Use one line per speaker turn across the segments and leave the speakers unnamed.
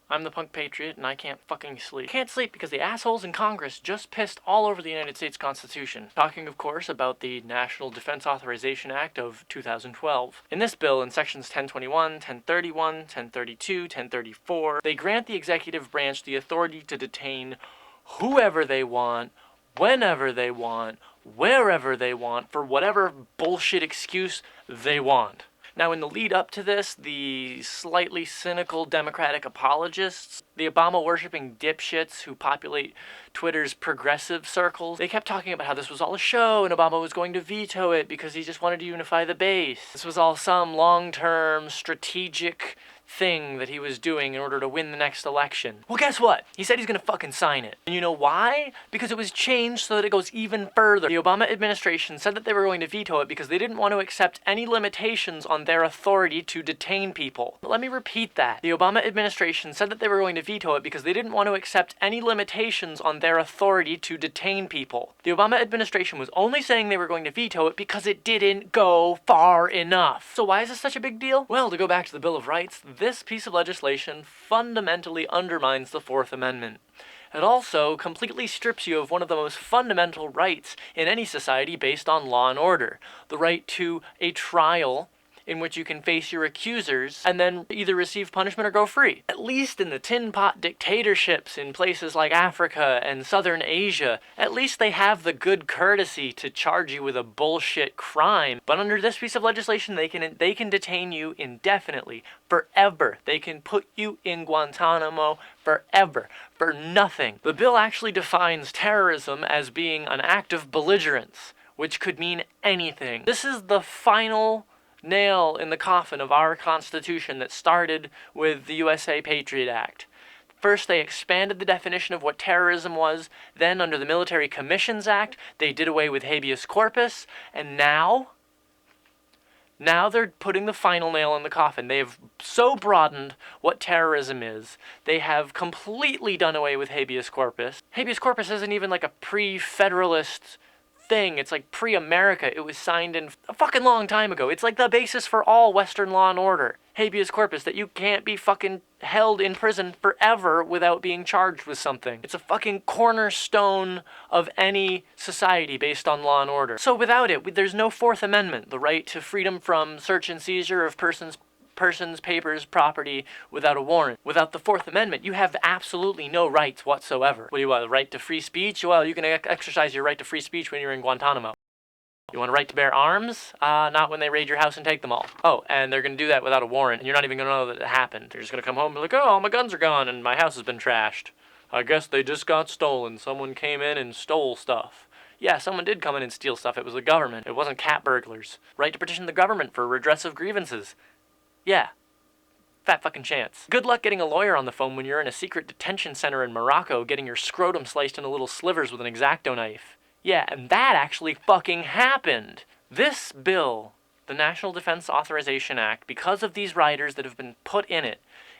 I'm the punk patriot, and I can't fucking sleep. I can't sleep because the assholes in Congress just pissed all over the United States Constitution. Talking, of course, about the National Defense Authorization Act of 2012. In this bill, in sections 1021, 1031, 1032, 1034, they grant the executive branch the authority to detain whoever they want, whenever they want, wherever they want, for whatever bullshit excuse they want. Now, in the lead up to this, the slightly cynical Democratic apologists, the Obama-worshipping dipshits who populate Twitter's progressive circles, they kept talking about how this was all a show and Obama was going to veto it because he just wanted to unify the base. This was all some long-term strategic thing that he was doing in order to win the next election. Well, guess what? He said he's gonna fucking sign it. And you know why? Because it was changed so that it goes even further. The Obama administration said that they were going to veto it because they didn't want to accept any limitations on their authority to detain people. But let me repeat that. The Obama administration said that they were going to veto it because they didn't want to accept any limitations on their authority to detain people. The Obama administration was only saying they were going to veto it because it didn't go far enough. So why is this such a big deal? Well, to go back to the Bill of Rights, this piece of legislation fundamentally undermines the Fourth Amendment. It also completely strips you of one of the most fundamental rights in any society based on law and order, the right to a trial in which you can face your accusers and then either receive punishment or go free. At least in the tin pot dictatorships in places like Africa and Southern Asia, at least they have the good courtesy to charge you with a bullshit crime. But under this piece of legislation, they can detain you indefinitely, forever. They can put you in Guantanamo forever, for nothing. The bill actually defines terrorism as being an act of belligerence, which could mean anything. This is the final nail in the coffin of our Constitution that started with the USA Patriot Act. First, they expanded the definition of what terrorism was. Then, under the Military Commissions Act, they did away with habeas corpus. And now they're putting the final nail in the coffin. They have so broadened what terrorism is. They have completely done away with habeas corpus. Habeas corpus isn't even like a pre-federalist thing. It's like pre-America. It was signed in a fucking long time ago. It's like the basis for all Western law and order. Habeas corpus, that you can't be fucking held in prison forever without being charged with something. It's a fucking cornerstone of any society based on law and order. So without it, there's no Fourth Amendment, the right to freedom from search and seizure of persons, papers, property without a warrant. Without the Fourth Amendment, you have absolutely no rights whatsoever. What do you want, the right to free speech? Well, you can exercise your right to free speech when you're in Guantanamo. You want a right to bear arms? Not when they raid your house and take them all. Oh, and they're going to do that without a warrant, and you're not even going to know that it happened. They're just going to come home and be like, oh, all my guns are gone and my house has been trashed. I guess they just got stolen. Someone came in and stole stuff. Yeah, someone did come in and steal stuff. It was the government. It wasn't cat burglars. Right to petition the government for redress of grievances. Yeah. Fat fucking chance. Good luck getting a lawyer on the phone when you're in a secret detention center in Morocco getting your scrotum sliced into little slivers with an X-Acto knife. Yeah, and that actually fucking happened. This bill, the National Defense Authorization Act, because of these riders that have been put in it,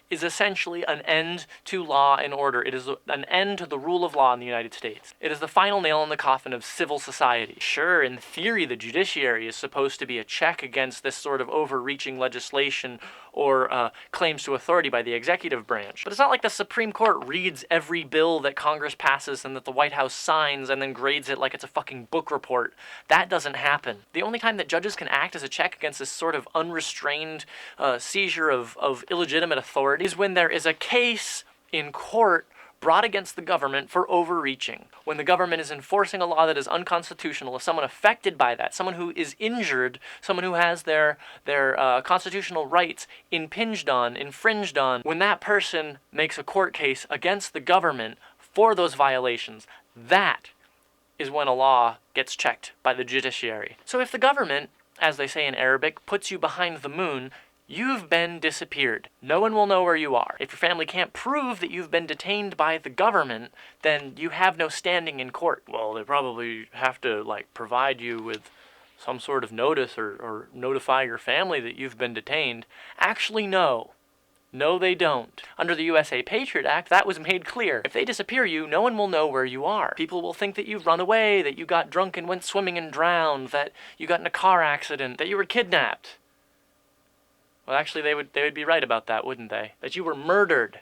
is essentially an end to law and order. It is an end to the rule of law in the United States. It is the final nail in the coffin of civil society. Sure, in theory, the judiciary is supposed to be a check against this sort of overreaching legislation or claims to authority by the executive branch. But it's not like the Supreme Court reads every bill that Congress passes and that the White House signs and then grades it like it's a fucking book report. That doesn't happen. The only time that judges can act as a check against this sort of unrestrained seizure of illegitimate authority is when there is a case in court brought against the government for overreaching. When the government is enforcing a law that is unconstitutional, if someone affected by that, someone who is injured, someone who has their constitutional rights infringed on, when that person makes a court case against the government for those violations, that is when a law gets checked by the judiciary. So if the government, as they say in Arabic, puts you behind the moon, you've been disappeared. No one will know where you are. If your family can't prove that you've been detained by the government, then you have no standing in court. Well, they probably have to, provide you with some sort of notice or notify your family that you've been detained. Actually, no. No, they don't. Under the USA Patriot Act, that was made clear. If they disappear you, no one will know where you are. People will think that you've run away, that you got drunk and went swimming and drowned, that you got in a car accident, that you were kidnapped. Well, actually, they would be right about that, wouldn't they? That you were murdered.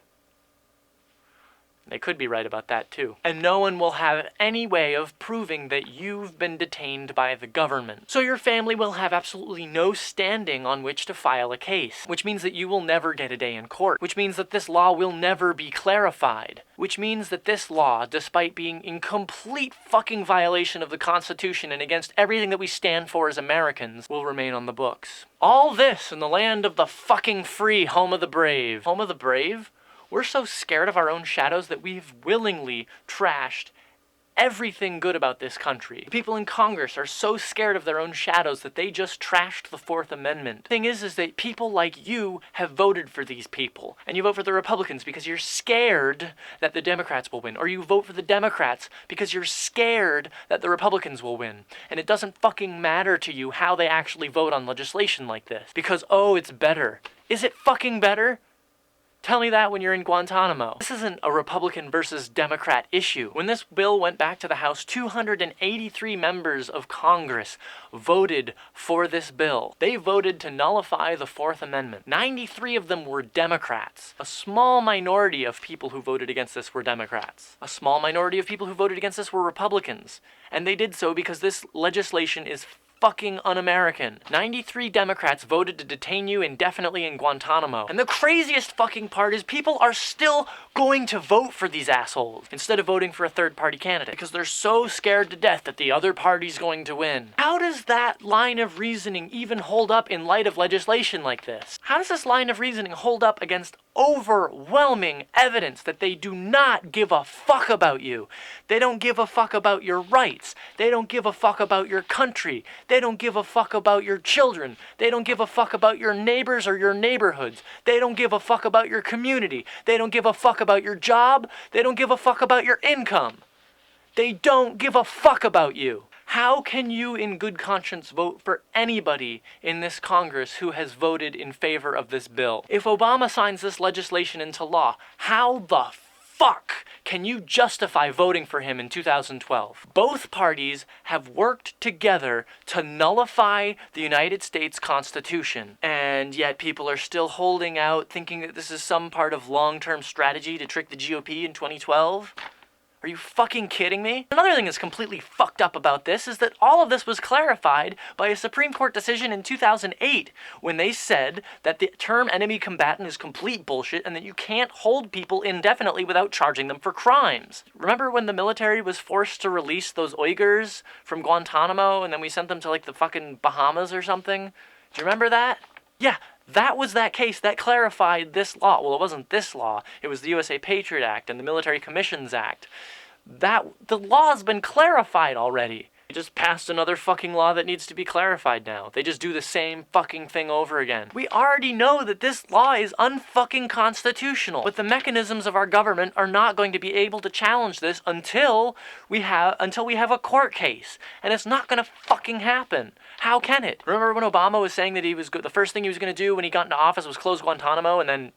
They could be right about that too. And no one will have any way of proving that you've been detained by the government. So your family will have absolutely no standing on which to file a case, which means that you will never get a day in court, which means that this law will never be clarified, which means that this law, despite being in complete fucking violation of the Constitution and against everything that we stand for as Americans, will remain on the books. All this in the land of the fucking free, home of the brave. Home of the brave? We're so scared of our own shadows that we've willingly trashed everything good about this country. The people in Congress are so scared of their own shadows that they just trashed the Fourth Amendment. The thing is that people like you have voted for these people. And you vote for the Republicans because you're scared that the Democrats will win. Or you vote for the Democrats because you're scared that the Republicans will win. And it doesn't fucking matter to you how they actually vote on legislation like this. Because, oh, it's better. Is it fucking better? Tell me that when you're in Guantanamo. This isn't a Republican versus Democrat issue. When this bill went back to the House, 283 members of Congress voted for this bill. They voted to nullify the Fourth Amendment. 93 of them were Democrats. A small minority of people who voted against this were Democrats. A small minority of people who voted against this were Republicans. And they did so because this legislation is fucking un-American. 93 Democrats voted to detain you indefinitely in Guantanamo. And the craziest fucking part is people are still going to vote for these assholes instead of voting for a third-party candidate because they're so scared to death that the other party's going to win. How does that line of reasoning even hold up in light of legislation like this? How does this line of reasoning hold up against overwhelming evidence that they do not give a fuck about you? They don't give a fuck about your rights. They don't give a fuck about your country. They don't give a fuck about your children. They don't give a fuck about your neighbors or your neighborhoods. They don't give a fuck about your community. They don't give a fuck about your job. They don't give a fuck about your income. They don't give a fuck about you. How can you in good conscience vote for anybody in this Congress who has voted in favor of this bill? If Obama signs this legislation into law, how the fuck can you justify voting for him in 2012? Both parties have worked together to nullify the United States Constitution, and yet people are still holding out, thinking that this is some part of long-term strategy to trick the GOP in 2012. Are you fucking kidding me? Another thing that's completely fucked up about this is that all of this was clarified by a Supreme Court decision in 2008 when they said that the term enemy combatant is complete bullshit and that you can't hold people indefinitely without charging them for crimes. Remember when the military was forced to release those Uyghurs from Guantanamo and then we sent them to like the fucking Bahamas or something? Do you remember that? Yeah. That was that case that clarified this law. Well, it wasn't this law. It was the USA Patriot Act and the Military Commissions Act. The law's been clarified already. They just passed another fucking law that needs to be clarified now. They just do the same fucking thing over again. We already know that this law is unfucking constitutional, but the mechanisms of our government are not going to be able to challenge this until we have a court case. And it's not gonna fucking happen. How can it? Remember when Obama was saying that the first thing he was going to do when he got into office was close Guantanamo, and then,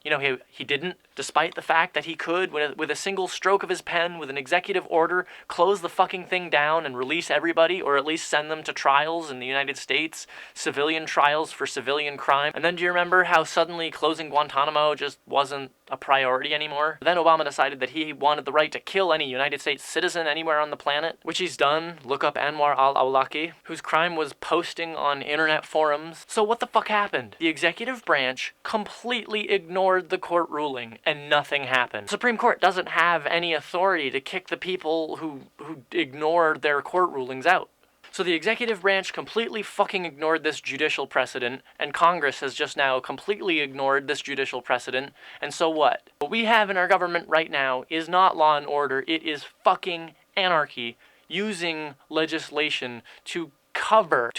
he didn't, despite the fact that he could, with a single stroke of his pen, with an executive order, close the fucking thing down and release everybody, or at least send them to trials in the United States, civilian trials for civilian crime. And then do you remember how suddenly closing Guantanamo just wasn't a priority anymore? Then Obama decided that he wanted the right to kill any United States citizen anywhere on the planet, which he's done. Look up Anwar al-Awlaki, whose crime was posting on internet forums. So what the fuck happened? The executive branch completely ignored the court ruling and nothing happened. The Supreme Court doesn't have any authority to kick the people who ignored their court rulings out. So the executive branch completely fucking ignored this judicial precedent, and Congress has just now completely ignored this judicial precedent, and so what? What we have in our government right now is not law and order, it is fucking anarchy, using legislation to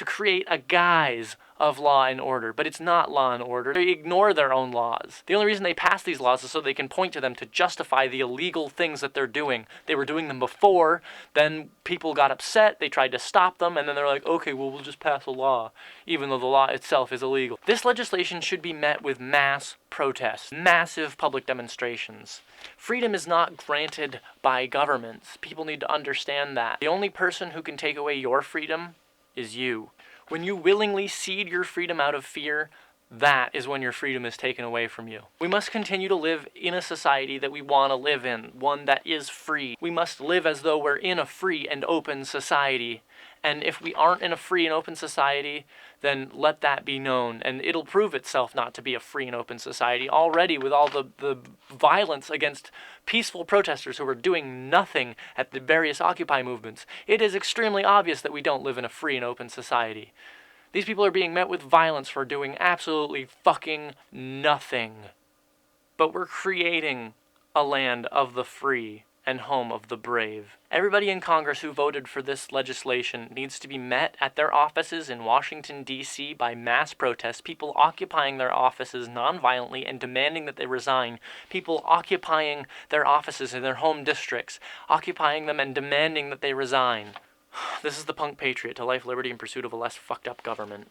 create a guise of law and order, but it's not law and order. They ignore their own laws. The only reason they pass these laws is so they can point to them to justify the illegal things that they're doing. They were doing them before, then people got upset, they tried to stop them, and then they're like, okay, well, we'll just pass a law, even though the law itself is illegal. This legislation should be met with mass protests, massive public demonstrations. Freedom is not granted by governments. People need to understand that. The only person who can take away your freedom is you. When you willingly cede your freedom out of fear, that is when your freedom is taken away from you. We must continue to live in a society that we want to live in, one that is free. We must live as though we're in a free and open society. And if we aren't in a free and open society, then let that be known. And it'll prove itself not to be a free and open society already, with all the violence against peaceful protesters who are doing nothing at the various Occupy movements. It is extremely obvious that we don't live in a free and open society. These people are being met with violence for doing absolutely fucking nothing. But we're creating a land of the free and home of the brave. Everybody in Congress who voted for this legislation needs to be met at their offices in Washington, D.C. by mass protests, people occupying their offices non-violently and demanding that they resign, people occupying their offices in their home districts, occupying them and demanding that they resign. This is the Punk Patriot, to life, liberty, and pursuit of a less fucked up government.